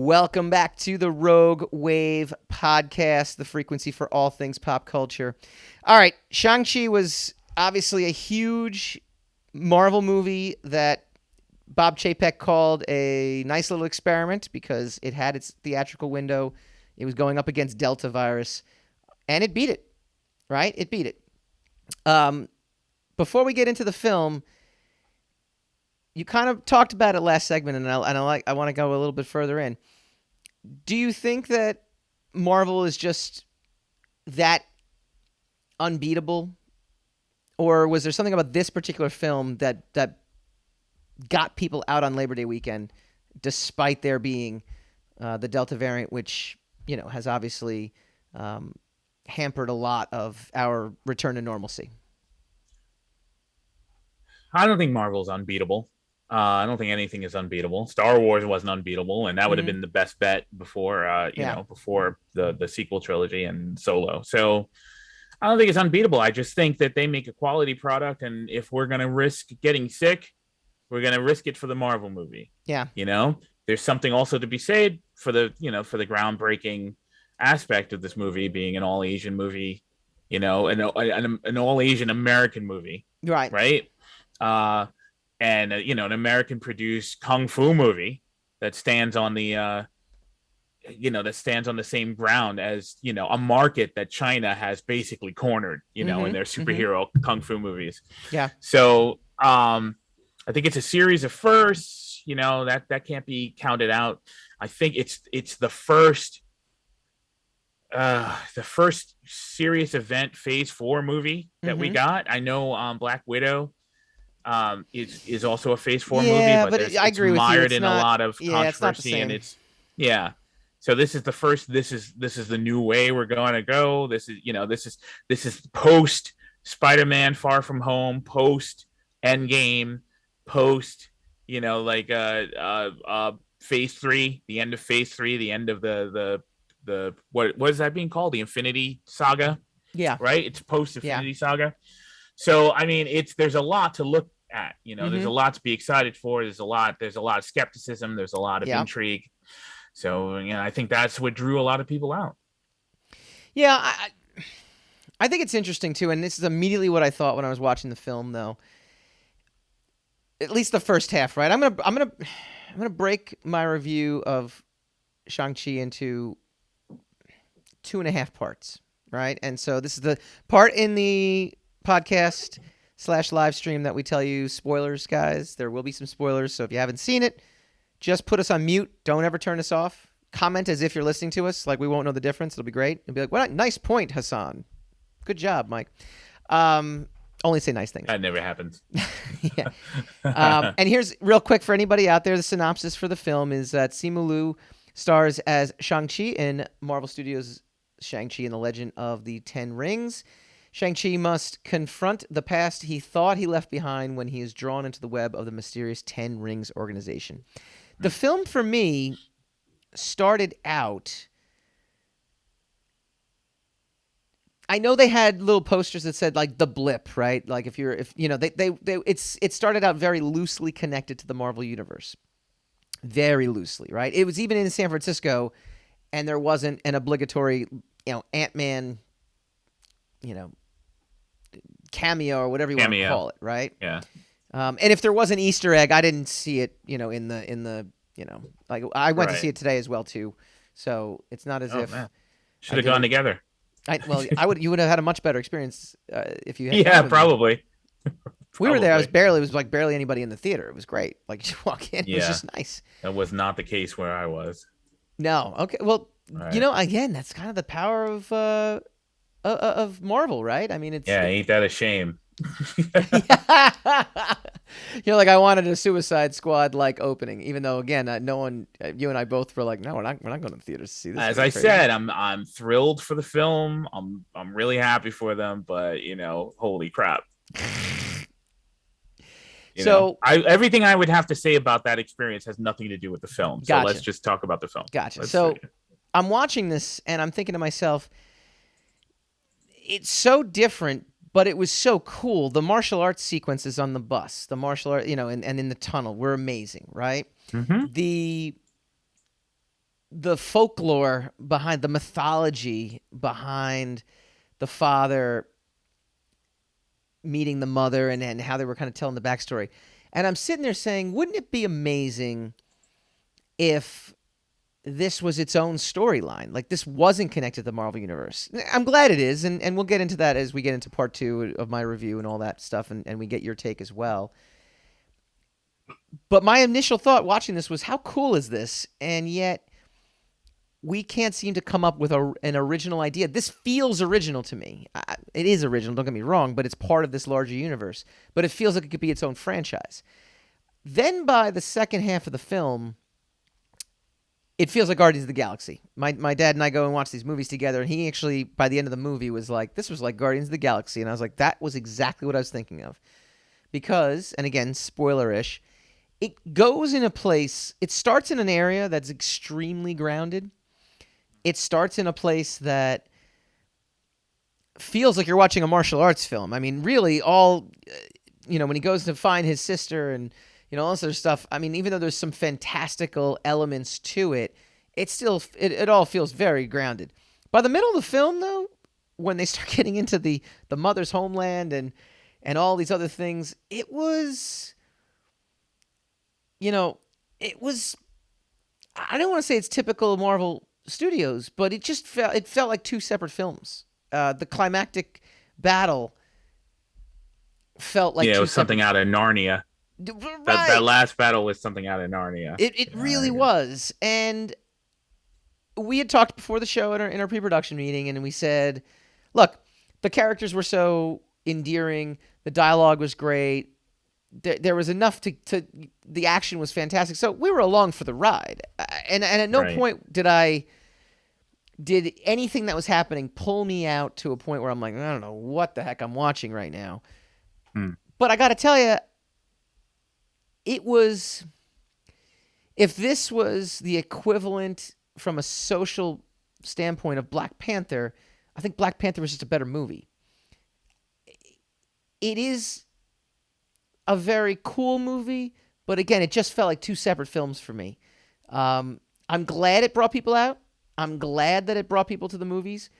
Welcome back to the Rogue Wave podcast, the frequency for all things pop culture. All right, Shang-Chi was obviously a huge Marvel movie that Bob Chapek called a nice little experiment because it had its theatrical window. It was going up against Delta virus, and it beat it, right? It beat it. Before we get into the film, you kind of talked about it last segment, and I want to go a little bit further in. Do you think that Marvel is just that unbeatable, or was there something about this particular film that got people out on Labor Day weekend, despite there being the Delta variant, which has obviously hampered a lot of our return to normalcy? I don't think Marvel's unbeatable. I don't think anything is unbeatable. Star Wars wasn't unbeatable, and that would have been the best bet before, before the sequel trilogy and Solo. So I don't think it's unbeatable. I just think that they make a quality product, and if we're gonna risk getting sick, we're gonna risk it for the Marvel movie. Yeah. There's something also to be said for the groundbreaking aspect of this movie being an all Asian movie, an all Asian American movie, Right. right? And an American produced kung fu movie that stands on the same ground as a market that China has basically cornered in their superhero kung fu movies. Yeah. So I think it's a series of firsts. That can't be counted out. I think it's the first serious event Phase 4 movie that we got. I know Black Widow is also a Phase 4 movie, but I agree it's with you. mired It's in not, a lot of controversy, it's not the same. and so this is the first. This is the new way we're going to go. This is post Spider-Man Far From Home, post Endgame, post Phase 3, the end of Phase 3, the end of the what is that being called? The Infinity Saga. Yeah. Right. It's post Infinity Saga. So I mean, there's a lot to look at. There's a lot to be excited for. There's a lot of skepticism. There's a lot of intrigue. So I think that's what drew a lot of people out. Yeah, I think it's interesting too, and this is immediately what I thought when I was watching the film, though. At least the first half, right? I'm gonna break my review of Shang-Chi into 2.5 parts, right? And so this is the part in the podcast / live stream that we tell you spoilers, guys. There will be some spoilers, so if you haven't seen it, just put us on mute. Don't ever turn us off. Comment as if you're listening to us, like we won't know the difference. It'll be great. It'll be like, "What? Nice point, Hassan. Good job, Mike." Only say nice things. That never happens. Yeah. And here's real quick for anybody out there. The synopsis for the film is that Simu Liu stars as Shang-Chi in Marvel Studios' Shang-Chi and the Legend of the Ten Rings. Shang-Chi must confront the past he thought he left behind when he is drawn into the web of the mysterious Ten Rings organization. The film, for me, started out... I know they had little posters that said like the blip, right? Like it started out very loosely connected to the Marvel universe, very loosely, right? It was even in San Francisco, and there wasn't an obligatory, Ant-Man, cameo or whatever you want to call it, right? Yeah. And if there was an Easter egg, I didn't see it, in the like I went to see it today as well too, so it's not as if should have gone together. You would have had a much better experience if you had. Yeah, probably. We were there. It was like barely anybody in the theater. It was great. Like you walk in, it was just nice. That was not the case where I was. No. Okay. Well, again, that's kind of the power of Marvel, right? I mean, it's ain't that a shame? Like I wanted a Suicide Squad like opening, even though again, no one, you and I both were like, no, we're not going to theaters to see this. As I said, I'm thrilled for the film. I'm really happy for them, but holy crap. Everything I would have to say about that experience has nothing to do with the film. So let's just talk about the film. Gotcha. I'm watching this and I'm thinking to myself, it's so different, but it was so cool. The martial arts sequences on the bus, the martial art, and in the tunnel were amazing, right? Mm-hmm. The the folklore behind the mythology behind the father meeting the mother and how they were kind of telling the backstory. And I'm sitting there saying, wouldn't it be amazing if this was its own storyline? Like this wasn't connected to the Marvel Universe. I'm glad it is, and we'll get into that as we get into part 2 of my review and all that stuff, and we get your take as well. But my initial thought watching this was, how cool is this? And yet we can't seem to come up with an original idea. This feels original to me. It is original, don't get me wrong, but it's part of this larger universe. But it feels like it could be its own franchise. Then by the second half of the film, it feels like Guardians of the Galaxy. My dad and I go and watch these movies together, and he actually, by the end of the movie, was like, this was like Guardians of the Galaxy. And I was like, that was exactly what I was thinking of. Because, and again, spoiler-ish, it goes in a place, it starts in an area that's extremely grounded. It starts in a place that feels like you're watching a martial arts film. I mean, really, all, when he goes to find his sister and, all this other stuff, I mean, even though there's some fantastical elements to it, it all feels very grounded. By the middle of the film, though, when they start getting into the mother's homeland and all these other things, it was, it was, I don't want to say it's typical Marvel Studios, but it felt like two separate films. The climactic battle felt like Yeah, it two was something separate. out of Narnia. Right. That last battle was something out of Narnia. It really was, and we had talked before the show in our pre-production meeting, and we said, look, the characters were so endearing, the dialogue was great, there was enough to the action was fantastic, so we were along for the ride, and at no point did anything that was happening pull me out to a point where I'm like, I don't know what the heck I'm watching right now. But I got to tell you, it was, if this was the equivalent from a social standpoint of Black Panther, I think Black Panther was just a better movie. It is a very cool movie, but again, it just felt like two separate films for me. I'm glad it brought people out. I'm glad that it brought people to the movies.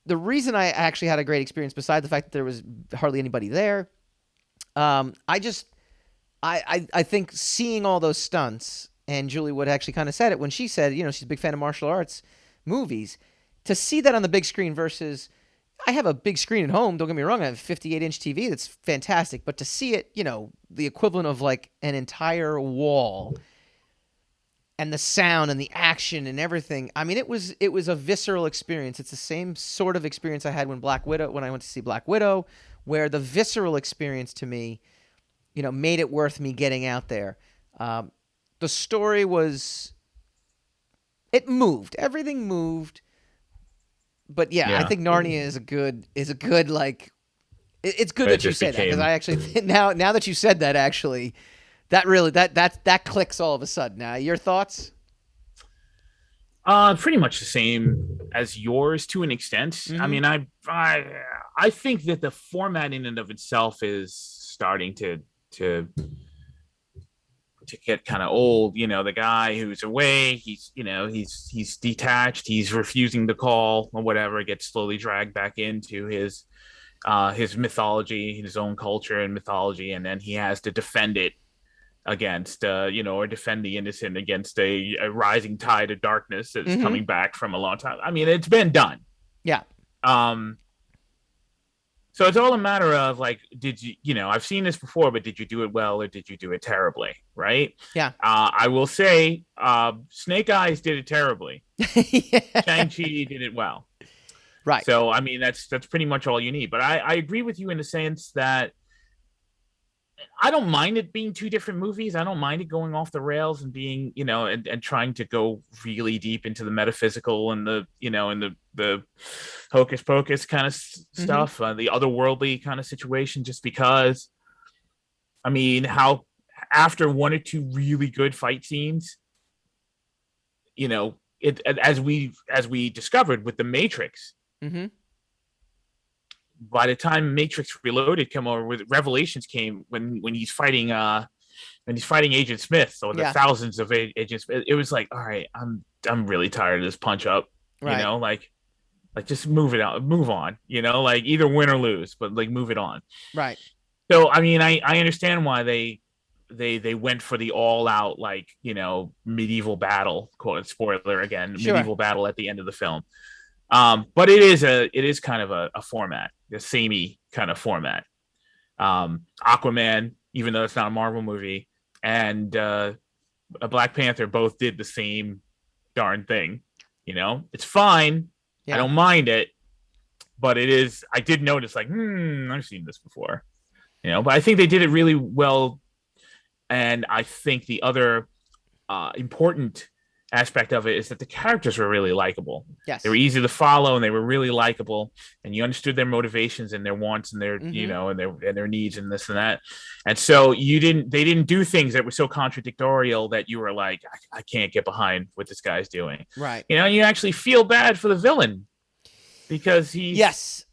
The reason I actually had a great experience, besides the fact that there was hardly anybody there, I think seeing all those stunts, and Julie Wood actually kind of said it when she said, she's a big fan of martial arts movies, to see that on the big screen versus, I have a big screen at home, don't get me wrong, I have a 58-inch TV that's fantastic, but to see it, the equivalent of like an entire wall and the sound and the action and everything, I mean, it was a visceral experience. It's the same sort of experience I had when I went to see Black Widow, where the visceral experience to me, made it worth me getting out there. The story it moved. Everything moved. But yeah, I think Narnia is a good like, it's good that you said that, because I actually, now that you said that, actually, that really, that clicks all of a sudden. Now, your thoughts? Pretty much the same as yours to an extent. Mm-hmm. I mean, I think that the format in and of itself is starting to get kind of old. The guy who's away, he's detached, he's refusing the call or whatever, gets slowly dragged back into his mythology, his own culture and mythology, and then he has to defend it against or defend the innocent against a rising tide of darkness that's coming back from a long time. I mean, it's been done. Yeah. So it's all a matter of like, did you, I've seen this before, but did you do it well or did you do it terribly? Right. Yeah. I will say, Snake Eyes did it terribly. Yeah. Shang-Chi did it well. Right. So, I mean, that's pretty much all you need. But I agree with you in the sense that I don't mind it being two different movies. I don't mind it going off the rails and being, and trying to go really deep into the metaphysical and the, and the hocus pocus kind of stuff, the otherworldly kind of situation, just because, I mean, how after one or two really good fight scenes, as we discovered with the Matrix, by the time Matrix Reloaded came over, with Revelations came when he's fighting and he's fighting Agent Smith, or the Yeah. thousands of agents. It was like, all right, I'm really tired of this punch up. You Right. know, like just move it out, move on. You know, like either win or lose, but like move it on. Right. So I mean, I understand why they went for the all out, like, medieval battle, quote, spoiler again, Sure. medieval battle at the end of the film. But it is kind of a format, a samey kind of format. Aquaman, even though it's not a Marvel movie, and a Black Panther both did the same darn thing. It's fine. I Yeah. don't mind it, but it is. I did notice, like, I've seen this before. But I think they did it really well, and I think the other important aspect of it is that the characters were really likable. They were Yes. easy to follow, and they were really likable, and you understood their motivations and their wants and their Mm-hmm. and their needs and this and that. And so they didn't do things that were so contradictorial that you were like, I can't get behind what this guy's doing. Right. And you actually feel bad for the villain because Yes.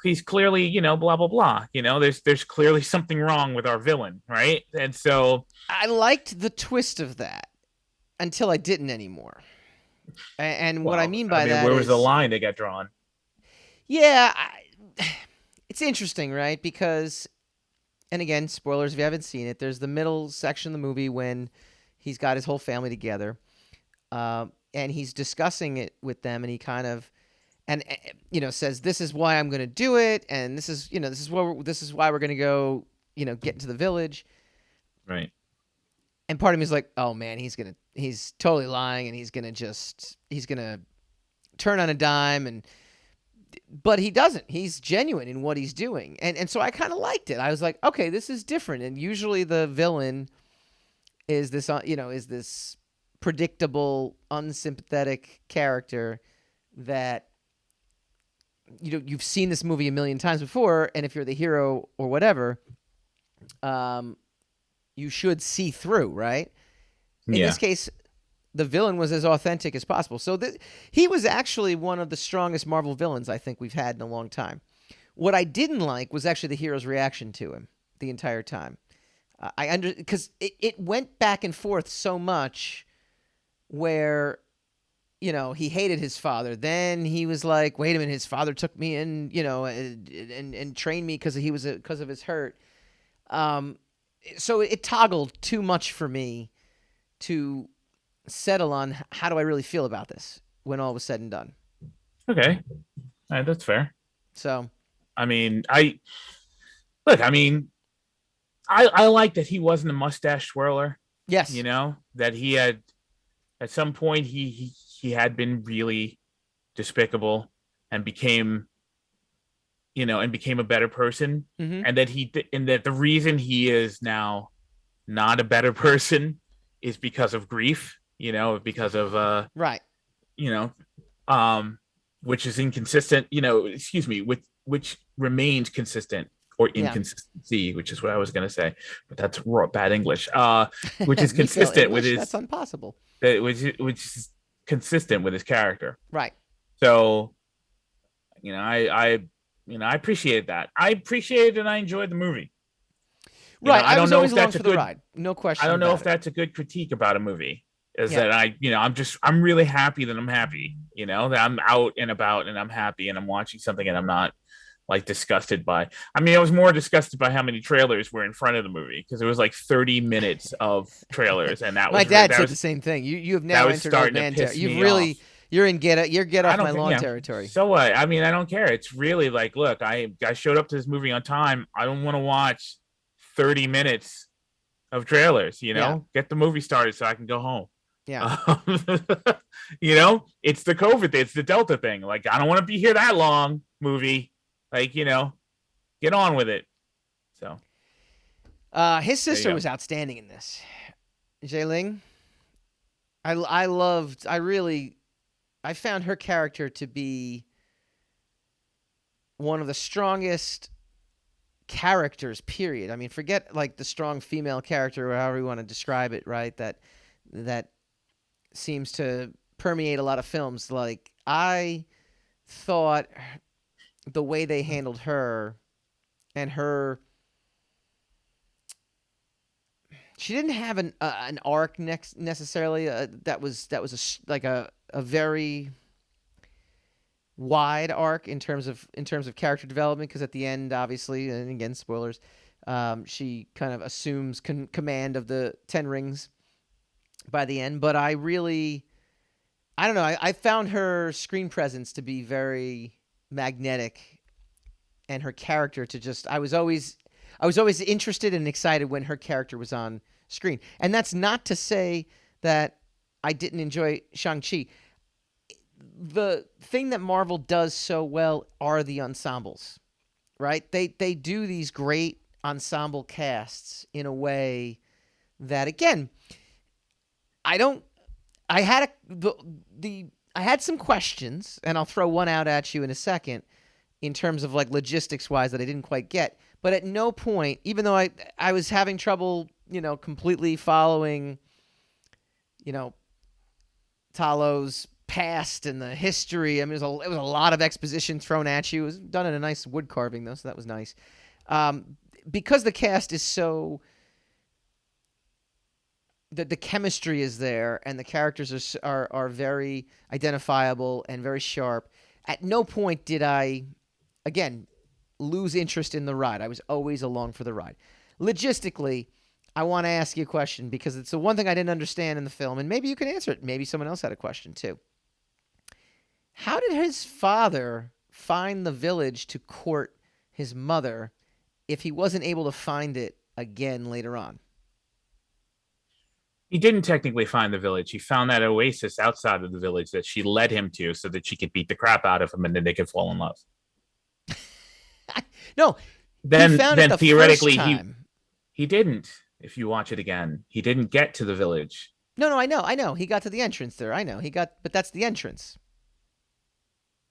he's clearly, blah blah blah. There's clearly something wrong with our villain, right? And so I liked the twist of that until I didn't anymore. And what I well, mean I by mean, that where was the is, line that got drawn? yeah, it's interesting, right? Because, and again, spoilers if you haven't seen it, there's the middle section of the movie when he's got his whole family together, and he's discussing it with them, and he kind of, and says, "This is why I'm going to do it, and this is why we're going to go, get into the village." Right. And part of me is like, "Oh man, he's totally lying, and he's gonna turn on a dime." But he doesn't. He's genuine in what he's doing, and so I kind of liked it. I was like, okay, this is different. And usually the villain is this predictable, unsympathetic character that you've seen this movie a million times before, and if you're the hero or whatever, you should see through, right? In Yeah. this case, the villain was as authentic as possible. So he was actually one of the strongest Marvel villains I think we've had in a long time. What I didn't like was actually the hero's reaction to him the entire time. Because it went back and forth so much where he hated his father. Then he was like, wait a minute, his father took me in, and trained me because of his hurt. So it toggled too much for me to settle on how do I really feel about this when all was said and done. Okay. All right, that's fair. So I mean, I mean, I like that he wasn't a mustache twirler. yes, That he had at some point he had been really despicable and became a better person, mm-hmm. and that the reason he is now not a better person is because of grief, because of Right, you know which is inconsistent, excuse me, which remains consistent, or yeah. inconsistency, which is what I was going to say, but that's raw, bad English. Which is Me fail consistent with English? That's his impossible. which is consistent with his character. Right, So, I appreciate that. I appreciated and I enjoyed the movie. right. I I don't was know always if along that's a for the good ride, no I question don't know about if it. that's a good critique about a movie. Is Yeah, that I'm really happy that I'm happy, that I'm out and about and I'm happy and I'm watching something and I'm not like disgusted by. I mean, I was more disgusted by how many trailers were in front of the movie, because it was like 30 minutes of trailers, and my dad said the same thing. You have that now was entered old starting to man territory. piss You've me off. really you're get I off don't, my lawn territory. so what? I mean, I don't care. It's really like, look, I showed up to this movie on time. I don't want to watch 30 minutes of trailers. Yeah, Get the movie started so I can go home. yeah. Um, it's the COVID thing, it's the Delta thing. Like, I don't want to be here that long, movie. Like, get on with it. So His there you sister go. was outstanding in this. Ling. I found her character to be one of the strongest characters, period. I mean, forget like the strong female character or however you want to describe it, right? That seems to permeate a lot of films. Like, I thought the way they handled her and her she didn't have an arc next necessarily like a very wide arc in terms of character development, because at the end, obviously, and again spoilers, she kind of assumes command of the Ten Rings by the end. But I don't know, I found her screen presence to be very magnetic, and her character to just I was always interested and excited when her character was on screen. And that's not to say that I didn't enjoy Shang-Chi. The thing that Marvel does so well are the ensembles, right? They do these great ensemble casts in a way that, again, I don't I had I had some questions, and I'll throw one out at you in a second, in terms of like logistics wise, that I didn't quite get. But at no point, even though I was having trouble, completely following, you know, Talo's past and the history. I mean, it was a lot of exposition thrown at you. It was done in a nice wood carving though, so that was nice. Because the cast is so, the chemistry is there, and the characters are very identifiable and very sharp. At no point did I, again, lose interest in the ride. I was always along for the ride. Logistically, I want to ask you a question, because it's the one thing I didn't understand in the film, and maybe you can answer it. Maybe someone else had a question too. How did his father find the village to court his mother if he wasn't able to find it again later on? He didn't technically find the village. He found that oasis outside of the village that she led him to so that she could beat the crap out of him and then they could fall in love. No, Then he found it then the theoretically first time. he didn't. If you watch it again, he didn't get to the village. No, I know. He got to the entrance there. I know. But that's the entrance.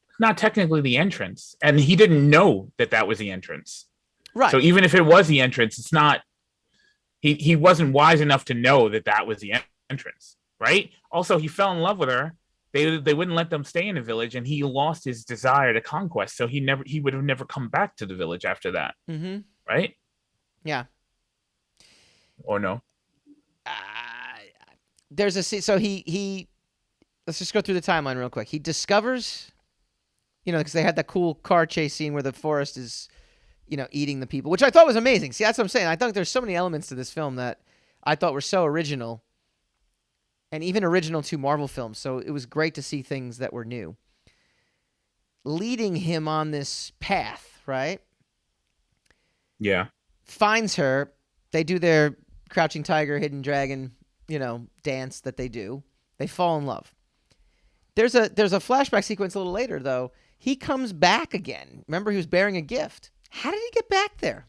It's not technically the entrance, and he didn't know that that was the entrance. Right. So even if it was the entrance, it's not. He wasn't wise enough to know that that was the entrance, right? Also, he fell in love with her. They wouldn't let them stay in the village, and he lost his desire to conquest. So he would have never come back to the village after that, Mm-hmm. right? Yeah. Or no? Uh, there's a so he let's just go through the timeline real quick. He discovers, because they had that cool car chase scene where the forest is, eating the people, which I thought was amazing. See, that's what I'm saying. I thought there's so many elements to this film that I thought were so original, and even original to Marvel films. So it was great to see things that were new, leading him on this path, right? Yeah. Finds her. They do their crouching tiger, hidden dragon, dance that they do. They fall in love. There's a flashback sequence a little later, though. He comes back again. Remember, he was bearing a gift. How did he get back there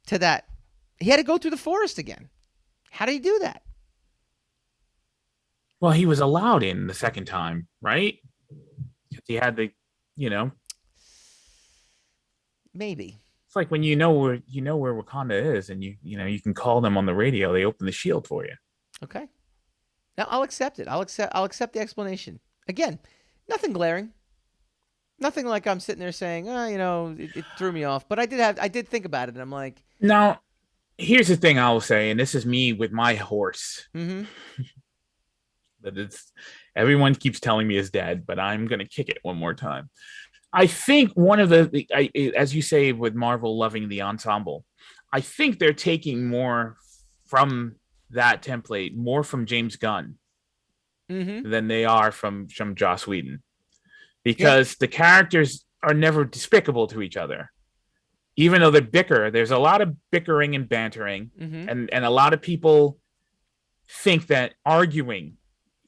to that? He had to go through the forest again. How did he do that? Well, he was allowed in the second time, right? He had the, Maybe. It's like when where Wakanda is, and you can call them on the radio. They open the shield for you. Okay. Now I'll accept it. I'll accept the explanation. Again, nothing glaring. Nothing like I'm sitting there saying, it threw me off. But I did think about it, and I'm like, now, here's the thing I will say, and this is me with my horse. mm-hmm. That it's everyone keeps telling me is dead, but I'm gonna kick it one more time. I think one of as you say, with Marvel loving the ensemble, I think they're taking more from that template, more from James Gunn, Mm-hmm. than they are from Joss Whedon, because the characters are never despicable to each other. Even though they bicker, there's a lot of bickering and bantering, Mm-hmm. and a lot of people think that arguing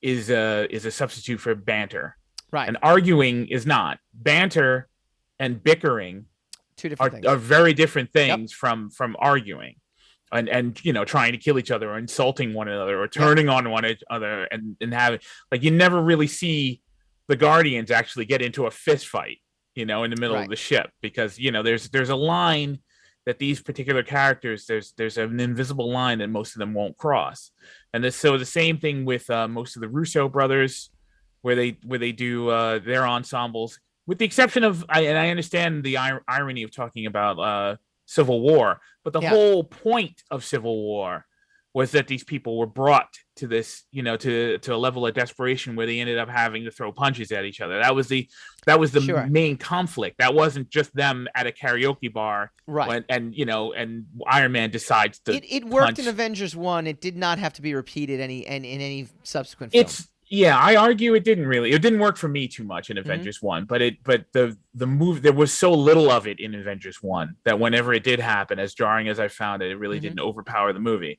is a substitute for banter. Right. And arguing is not. Banter and bickering Two different things. are very different things from arguing. And trying to kill each other, or insulting one another, or turning on one another, and having, like, you never really see the Guardians actually get into a fist fight, in the middle of the ship, because there's a line that these particular characters, there's an invisible line that most of them won't cross. And so the same thing with most of the Russo brothers, where they do their ensembles, with the exception of, and I understand the irony of talking about Civil War, but the whole point of Civil War was that these people were brought to this, to a level of desperation where they ended up having to throw punches at each other. That was the Sure. main conflict. That wasn't just them at a karaoke bar Right. and Iron Man decides to It worked in punch. Avengers 1. It did not have to be repeated in any subsequent film. It's Yeah, I argue it didn't work for me too much in Mm-hmm. Avengers 1, but the move, there was so little of it in Avengers 1 that whenever it did happen, as jarring as I found it, it really Mm-hmm. didn't overpower the movie.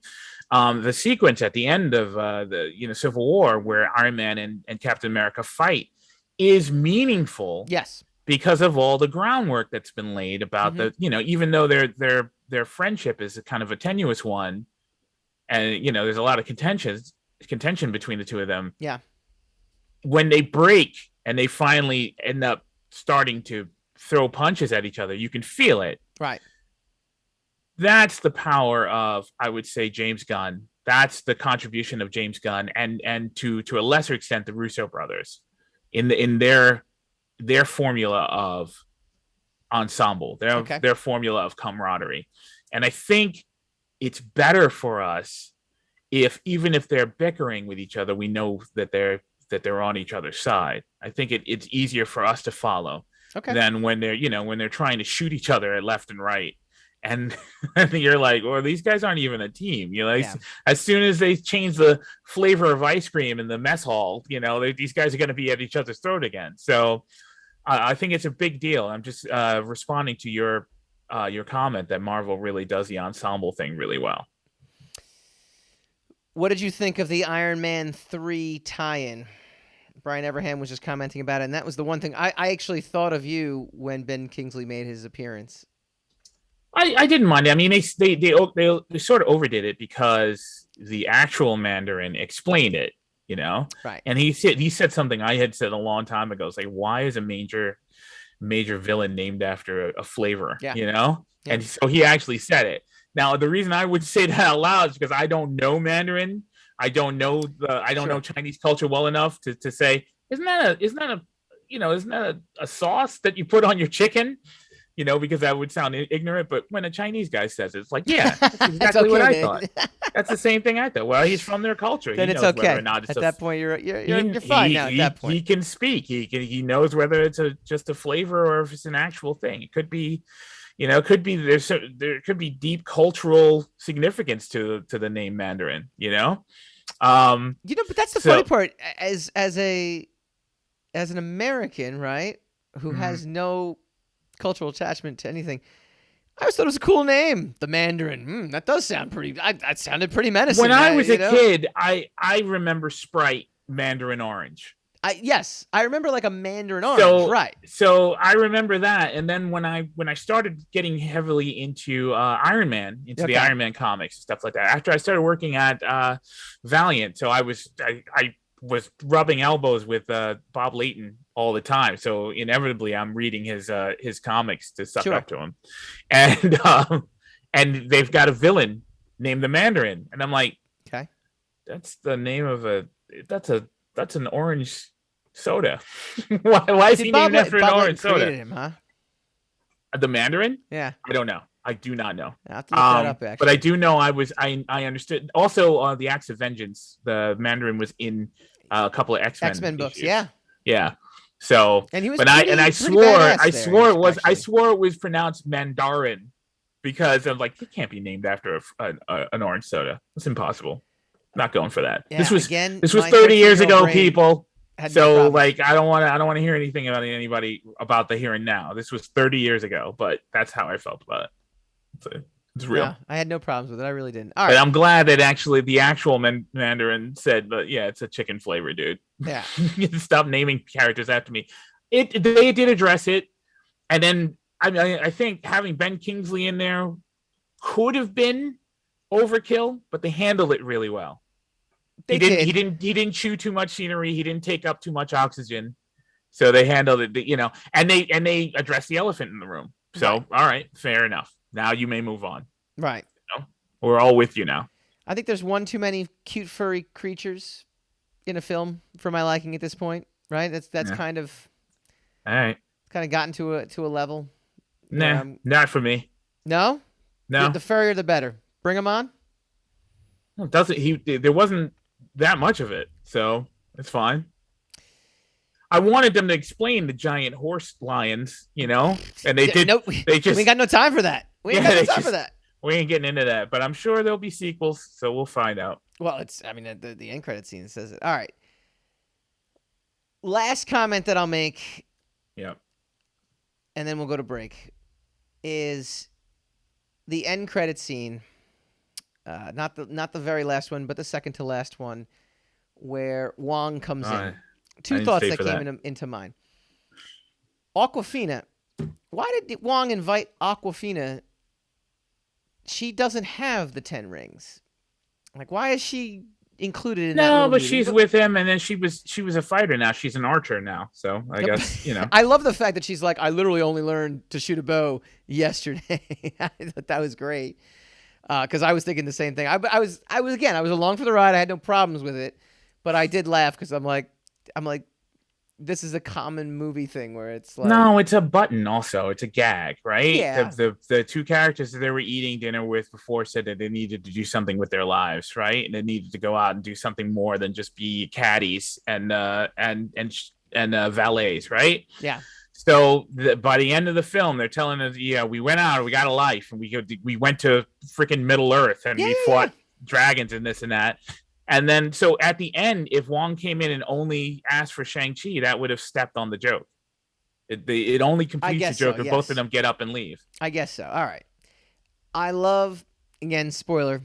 The sequence at the end of the Civil War where Iron Man and Captain America fight is meaningful. Yes. Because of all the groundwork that's been laid about Mm-hmm. even though their friendship is a kind of a tenuous one, and there's a lot of contention between the two of them. Yeah. When they break and they finally end up starting to throw punches at each other, you can feel it. Right. That's the power of, I would say, James Gunn. That's the contribution of James Gunn, and to a lesser extent the Russo brothers in their formula of ensemble, their formula of camaraderie. And I think it's better for us if, even if they're bickering with each other, we know that they're on each other's side. I think it's easier for us to follow than when they're trying to shoot each other at left and right. And you're like, well, these guys aren't even a team. As soon as they change the flavor of ice cream in the mess hall, these guys are going to be at each other's throat again. So I think it's a big deal. I'm just responding to your comment that Marvel really does the ensemble thing really well. What did you think of the Iron Man 3 tie-in? Brian Everham was just commenting about it, and that was the one thing I actually thought of you when Ben Kingsley made his appearance. I didn't mind it. I mean, they sort of overdid it because the actual Mandarin explained it, right? And he said something I had said a long time ago. It's like, why is a major villain named after a flavor? Yeah. Yeah. And so he actually said it. Now, the reason I would say that out loud is because I don't know Mandarin. I don't know know Chinese culture well enough to say, isn't that a sauce that you put on your chicken? Because that would sound ignorant. But when a Chinese guy says it, it's like, yeah, that's exactly what I thought. That's the same thing I thought. Well, he's from their culture. Then it's okay. At that point, you're fine now. At that point, he can speak. He knows whether it's just a flavor or if it's an actual thing. It could be, there could be deep cultural significance to the name Mandarin. But that's the funny part. As an American, right, who has no cultural attachment to anything, I always thought it was a cool name, the Mandarin. That does sound pretty. That sounded pretty menacing. When I was a kid, I remember Sprite Mandarin Orange. Yes, I remember like a Mandarin Orange, right? So I remember that, and then when I started getting heavily into Iron Man, the Iron Man comics and stuff like that, after I started working at Valiant, so I was rubbing elbows with Bob Layton all the time. So inevitably, I'm reading his comics to suck up to him, and they've got a villain named the Mandarin, and I'm like, okay, that's the name of that's an orange soda. why is he named after an orange soda? Him, huh? The Mandarin? Yeah, I don't know. I do not know. I have to look that up, actually. But I do know I understood. Also, the Acts of Vengeance, the Mandarin was in a couple of X-Men books. issues. Yeah. So, and he was I swore it was pronounced Mandarin because I'm like, it can't be named after an orange soda. It's impossible. Not going for that. Yeah, this was 30 years ago, people. So no like, I don't want to hear anything about anybody about the here and now. This was 30 years ago, but that's how I felt about it. It's real. Yeah, I had no problems with it. I really didn't. All right. But I'm glad that actually the actual Mandarin said, "But yeah, it's a chicken flavor, dude." Yeah. Stop naming characters after me. They did address it, and then I think having Ben Kingsley in there could have been overkill, but they handled it really well. He didn't chew too much scenery. He didn't take up too much oxygen. So they handled it, and they addressed the elephant in the room. So, all right, fair enough. Now you may move on. Right. We're all with you now. I think there's one too many cute furry creatures in a film for my liking at this point. Right. That's kind of. All right. Kind of gotten to a level. Nah, not for me. No. No. The furrier, the better. Bring them on. Well, doesn't he? There wasn't that much of it, so it's fine. I wanted them to explain the giant horse lions, and they did. Nope, They we ain't just got no time for that. We ain't yeah, got no they time for just that. we ain't getting into that. But I'm sure there'll be sequels, so we'll find out. Well, I mean, the end credit scene says it. All right. Last comment that I'll make, Yeah. and then we'll go to break, is the end credit scene. Not the very last one, but the second to last one, where Wong comes in. I Two didn't thoughts stay that for came that. into mind. Awkwafina. Why did Wong invite Awkwafina? She doesn't have the 10 rings. Like, why is she included in that No, little but meeting? she's with him, and then she was a fighter now. She's an archer now, so I guess I love the fact that she's like, I literally only learned to shoot a bow yesterday. I thought that was great. Because I was thinking the same thing. I was along for the ride. I had no problems with it, but I did laugh because I'm like, this is a common movie thing where it's like, No, it's a button. Also, it's a gag, right? yeah, The two characters that they were eating dinner with before said that they needed to do something with their lives, right? And they needed to go out and do something more than just be caddies and valets, right? yeah, So by the end of the film, they're telling us, yeah, we went out, we got a life, and we went to freaking Middle Earth, and yeah, we yeah, yeah. fought dragons and this and that. And then, so at the end, if Wong came in and only asked for Shang-Chi, that would have stepped on the joke. It only I completes the guess so. joke if both of Yes, them get up and leave. I guess so. All right. I love, again, spoiler.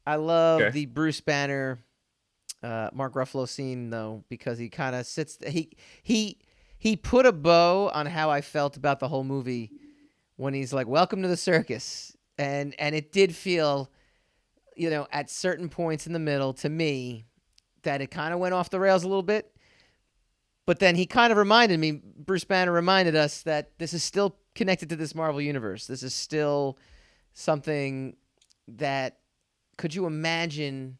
I love Okay. the Bruce Banner, Mark Ruffalo scene though, because he kind of sits. He put a bow on how I felt about the whole movie when he's like, "Welcome to the circus," and it did feel, at certain points in the middle to me that it kind of went off the rails a little bit. But then he kind of reminded me, Bruce Banner reminded us that this is still connected to this Marvel universe. This is still something that, could you imagine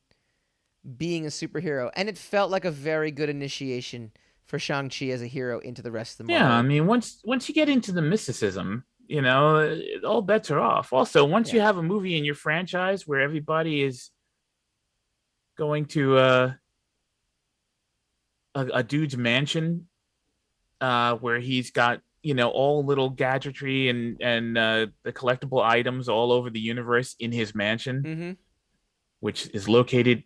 being a superhero? And it felt like a very good initiation for Shang-Chi as a hero into the rest of the Yeah, I Marvel. mean, once you get into the mysticism, all bets are off. Also, once you Yeah. have a movie in your franchise where everybody is going to a dude's mansion, where he's got all little gadgetry and the collectible items all over the universe in his mansion, Mm-hmm. which is located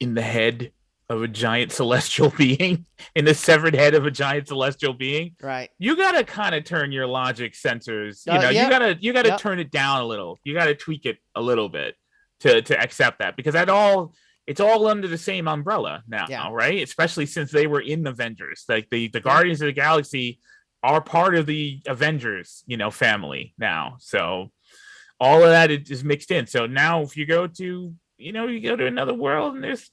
in the head of a giant celestial being, in the severed head of a giant celestial being. Right. You gotta kind of turn your logic sensors. You Yep. gotta Yep. turn it down a little. You gotta tweak it a little bit to accept that, because it's all under the same umbrella now, Yeah. right? Especially since they were in Avengers. Like the Yeah. Guardians of the Galaxy are part of the Avengers, family now. So all of that is mixed in. So now if you go to you go to another world and there's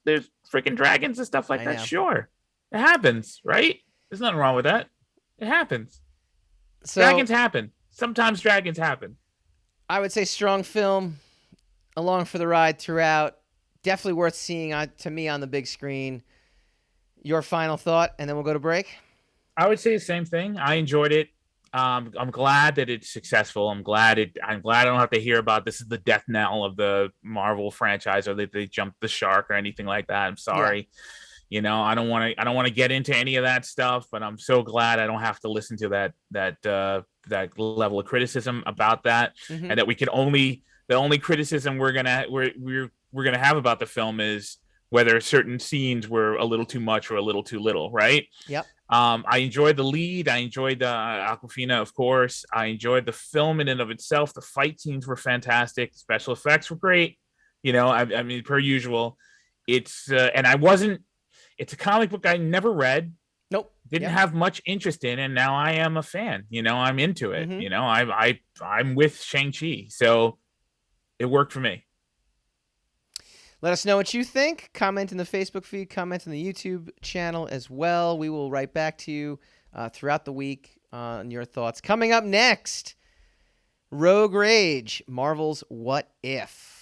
freaking dragons and stuff like I that, know. sure. It happens, right? There's nothing wrong with that. It happens. So Dragons happen. Sometimes dragons happen. I would say strong film, along for the ride throughout. Definitely worth seeing to me on the big screen. Your final thought, and then we'll go to break. I would say the same thing. I enjoyed it. I'm glad that it's successful. I'm glad I don't have to hear about this is the death knell of the Marvel franchise, or that they jumped the shark or anything like that. I'm Yeah. sorry. I don't want to get into any of that stuff, but I'm so glad I don't have to listen to that level of criticism about that, Mm-hmm. and that the only criticism we're gonna have about the film is whether certain scenes were a little too much or a little too little, right? Yep. I enjoyed the lead. I enjoyed the Aquafina, of course. I enjoyed the film in and of itself. The fight scenes were fantastic. Special effects were great. I mean, per usual. And I wasn't. It's a comic book I never read, Nope. didn't Yep. have much interest in, and now I am a fan. I'm into it. Mm-hmm. I'm with Shang-Chi, so it worked for me. Let us know what you think. Comment in the Facebook feed. Comment in the YouTube channel as well. We will write back to you throughout the week on your thoughts. Coming up next, Rogue Rage, Marvel's What If.